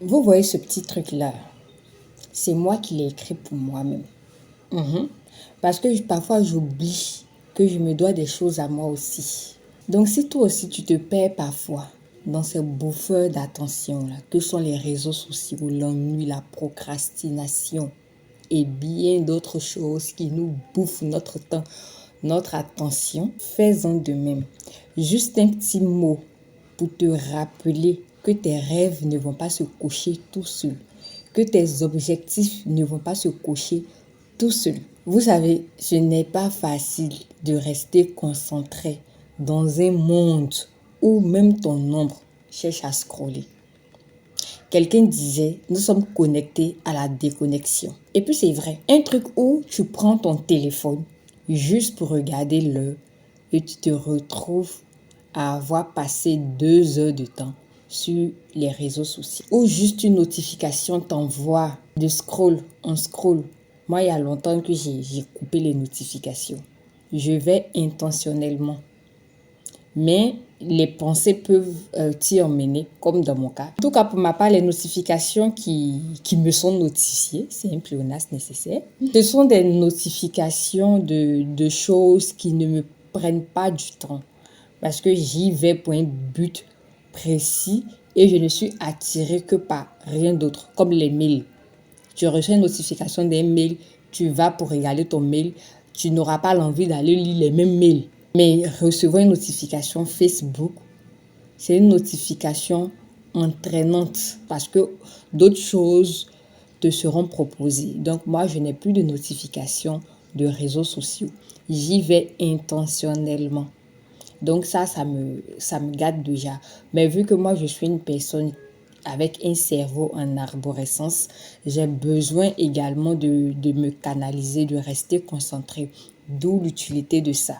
Vous voyez ce petit truc-là? C'est moi qui l'ai écrit pour moi-même. Parce que parfois, j'oublie que je me dois des choses à moi aussi. Donc, si toi aussi, tu te perds parfois dans ces bouffeurs d'attention-là, que sont les réseaux sociaux, l'ennui, la procrastination et bien d'autres choses qui nous bouffent notre temps, notre attention, fais-en de même. Juste un petit mot pour te rappeler que tes rêves ne vont pas se cocher tout seuls, que tes objectifs ne vont pas se cocher tout seuls. Vous savez, ce n'est pas facile de rester concentré dans un monde où même ton ombre cherche à scroller. Quelqu'un disait, nous sommes connectés à la déconnexion. Et puis c'est vrai, un truc où tu prends ton téléphone juste pour regarder l'heure et tu te retrouves à avoir passé 2 heures de temps sur les réseaux sociaux. Ou juste une notification t'envoie de scroll, on scroll. Moi, il y a longtemps que j'ai coupé les notifications. Je vais intentionnellement. Mais les pensées peuvent t'y emmener, comme dans mon cas. En tout cas, pour ma part, les notifications qui me sont notifiées, c'est un pléonasme nécessaire. Ce sont des notifications de choses qui ne me prennent pas du temps. Parce que j'y vais pour un but précis et je ne suis attirée que par rien d'autre, comme les mails. Tu reçois une notification d'un mail, tu vas pour regarder ton mail, tu n'auras pas l'envie d'aller lire les mêmes mails. Mais recevoir une notification Facebook, c'est une notification entraînante parce que d'autres choses te seront proposées. Donc moi, je n'ai plus de notification de réseaux sociaux. J'y vais intentionnellement. Donc ça me gâte déjà. Mais vu que moi, je suis une personne avec un cerveau en arborescence, j'ai besoin également de me canaliser, de rester concentré. D'où l'utilité de ça.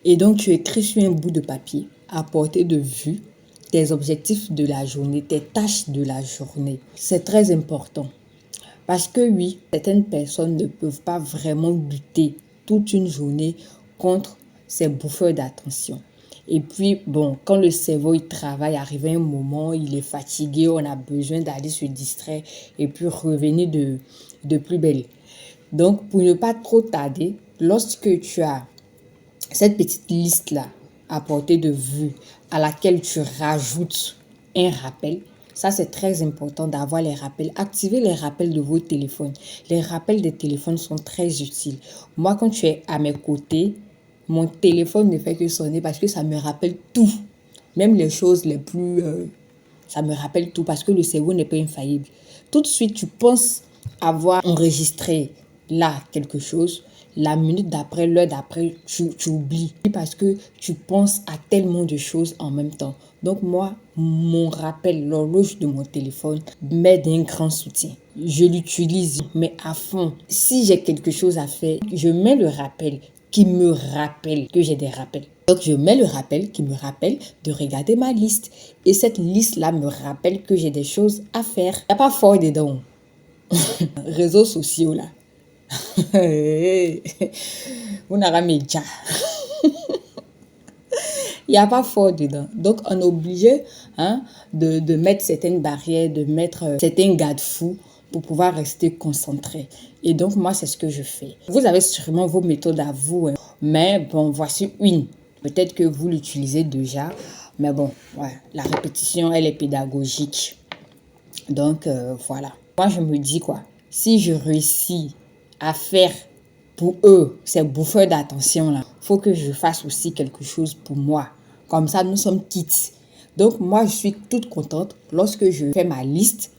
Et donc, tu écris sur un bout de papier, à portée de vue, tes objectifs de la journée, tes tâches de la journée. C'est très important. Parce que oui, certaines personnes ne peuvent pas vraiment lutter toute une journée contre ces bouffeurs d'attention. Et puis, bon, quand le cerveau il travaille, arrive un moment, il est fatigué, on a besoin d'aller se distraire et puis revenir de plus belle. Donc, pour ne pas trop tarder, lorsque tu as cette petite liste-là à portée de vue à laquelle tu rajoutes un rappel, ça c'est très important d'avoir les rappels. Activez les rappels de vos téléphones. Les rappels des téléphones sont très utiles. Moi, quand tu es à mes côtés, mon téléphone ne fait que sonner parce que ça me rappelle tout. Même les choses les plus... ça me rappelle tout parce que le cerveau n'est pas infaillible. Tout de suite, tu penses avoir enregistré là quelque chose. La minute d'après, l'heure d'après, tu oublies parce que tu penses à tellement de choses en même temps. Donc moi, mon rappel, l'horloge de mon téléphone m'est d'un grand soutien. Je l'utilise, mais à fond. Si j'ai quelque chose à faire, je mets le rappel qui me rappelle que j'ai des rappels. Donc, je mets le rappel qui me rappelle de regarder ma liste. Et cette liste-là me rappelle que j'ai des choses à faire. Il n'y a pas fort dedans. Réseaux sociaux, là. Vous n'avez média. Il n'y a pas fort dedans. Donc, on est obligé de mettre certaines barrières, de mettre certains garde-fous pour pouvoir rester concentré. Et donc, moi, c'est ce que je fais. Vous avez sûrement vos méthodes à vous. Mais bon, voici une. Peut-être que vous l'utilisez déjà. Mais bon, ouais, la répétition, elle est pédagogique. Donc, voilà. Moi, je me dis quoi? Si je réussis à faire pour eux, ces bouffeurs d'attention-là, il faut que je fasse aussi quelque chose pour moi. Comme ça, nous sommes quittes. Donc, moi, je suis toute contente lorsque je fais ma liste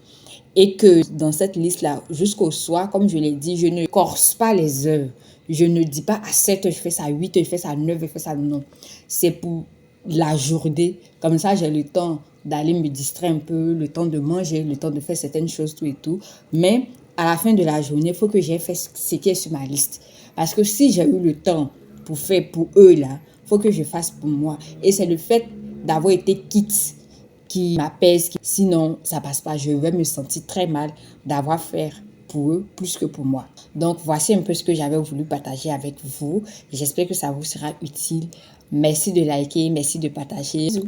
et que dans cette liste-là, jusqu'au soir, comme je l'ai dit, je ne corse pas les heures. Je ne dis pas à 7 heures, je fais ça à 8 heures, je fais ça à 9 heures, je fais ça. Non. C'est pour la journée. Comme ça, j'ai le temps d'aller me distraire un peu, le temps de manger, le temps de faire certaines choses, tout et tout. Mais à la fin de la journée, il faut que j'ai fait ce qui est sur ma liste. Parce que si j'ai eu le temps pour faire pour eux, là, il faut que je fasse pour moi. Et c'est le fait d'avoir été quitte qui m'apaise. Sinon, ça passe pas. Je vais me sentir très mal d'avoir fait pour eux plus que pour moi. Donc, voici un peu ce que j'avais voulu partager avec vous. J'espère que ça vous sera utile. Merci de liker, merci de partager. Bisous.